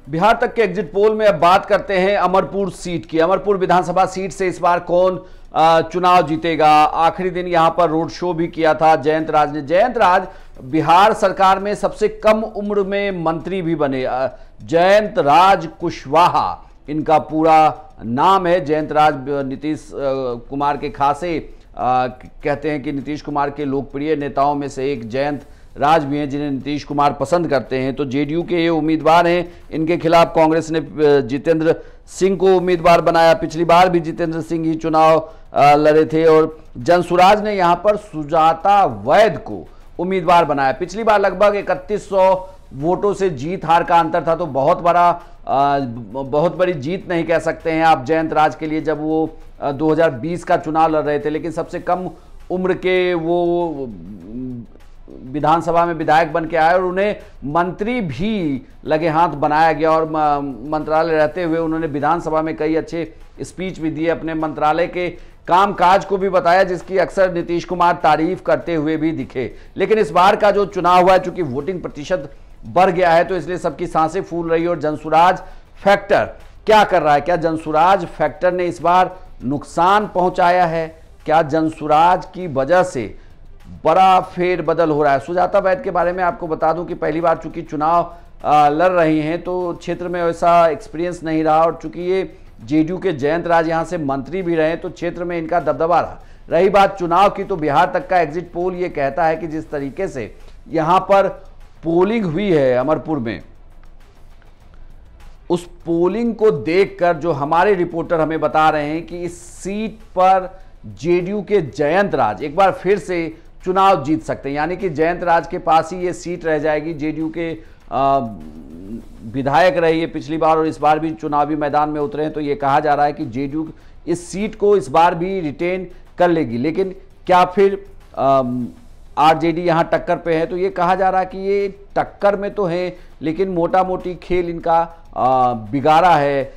बिहार तक के exit poll में अब बात करते हैं अमरपुर सीट की। अमरपुर विधानसभा सीट से इस बार कौन चुनाव जीतेगा। आखिरी दिन यहां पर रोड शो भी किया था जयंत राज ने। जयंत राज बिहार सरकार में सबसे कम उम्र में मंत्री भी बने। जयंत राज कुशवाहा इनका पूरा नाम है। जयंत राज नीतीश कुमार के खासे कहते हैं कि नीतीश कुमार के लोकप्रिय नेताओं में से एक जयंत राज भी हैं, जिन्हें नीतीश कुमार पसंद करते हैं। तो जेडीयू के ये उम्मीदवार हैं। इनके खिलाफ कांग्रेस ने जितेंद्र सिंह को उम्मीदवार बनाया। पिछली बार भी जितेंद्र सिंह ही चुनाव लड़े थे और जनसुराज ने यहां पर सुजाता वैद को उम्मीदवार बनाया। पिछली बार लगभग 3100 वोटों से जीत हार का अंतर था, तो बहुत बड़ी जीत नहीं कह सकते हैं आप जयंत राज के लिए, जब वो 2020 का चुनाव लड़ रहे थे। लेकिन सबसे कम उम्र के वो विधानसभा में विधायक बन के आए और उन्हें मंत्री भी लगे हाथ बनाया गया और मंत्रालय रहते हुए उन्होंने विधानसभा में कई अच्छे स्पीच भी दिए। अपने मंत्रालय के कामकाज को भी बताया, जिसकी अक्सर नीतीश कुमार तारीफ करते हुए भी दिखे। लेकिन इस बार का जो चुनाव हुआ है, चूंकि वोटिंग प्रतिशत बढ़ गया है, तो इसलिए सबकी सांसें फूल रही है। और जनसुराज फैक्टर क्या कर रहा है? क्या जनसुराज फैक्टर ने इस बार नुकसान पहुंचाया है? क्या जनसुराज की वजह से बड़ा फेरबदल हो रहा है? सुजाता वैद के बारे में आपको बता दूं कि पहली बार चूंकि चुनाव लड़ रही हैं, तो क्षेत्र में वैसा एक्सपीरियंस नहीं रहा। और चूंकि ये जेडीयू के जयंत राज यहां से मंत्री भी रहे, तो क्षेत्र में इनका दबदबा रहा। रही बात चुनाव की, तो बिहार तक का एग्जिट पोल ये कहता है कि जिस तरीके से यहां पर पोलिंग हुई है अमरपुर में, उस पोलिंग को देखकर जो हमारे रिपोर्टर हमें बता रहे हैं कि इस सीट पर जेडीयू के जयंत राज एक बार फिर से चुनाव जीत सकते हैं। यानी कि जयंत राज के पास ही ये सीट रह जाएगी। जेडीयू के विधायक रहे ये पिछली बार और इस बार भी चुनावी मैदान में उतरे हैं, तो ये कहा जा रहा है कि जेडीयू इस सीट को इस बार भी रिटेन कर लेगी। लेकिन क्या फिर आरजेडी यहां टक्कर पे है? तो ये कहा जा रहा है कि ये टक्कर में तो है, लेकिन मोटा मोटी खेल इनका बिगाड़ा है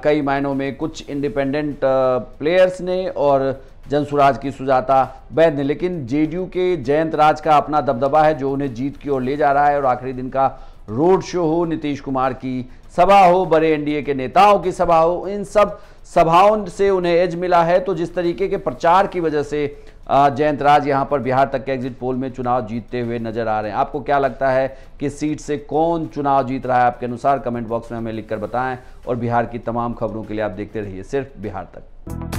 कई मायनों में कुछ इंडिपेंडेंट प्लेयर्स ने और जनसुराज की सुजाता वैद ने। लेकिन जेडीयू के जयंत राज का अपना दबदबा है जो उन्हें जीत की ओर ले जा रहा है। और आखिरी दिन का रोड शो हो, नीतीश कुमार की सभा हो, बड़े एनडीए के नेताओं की सभा हो, इन सब सभाओं से उन्हें एज मिला है। तो जिस तरीके के प्रचार की वजह से जयंत राज यहां पर बिहार तक के एग्जिट पोल में चुनाव जीतते हुए नजर आ रहे हैं। आपको क्या लगता है कि सीट से कौन चुनाव जीत रहा है? आपके अनुसार कमेंट बॉक्स में हमें लिखकर बताएं। और बिहार की तमाम खबरों के लिए आप देखते रहिए सिर्फ बिहार तक।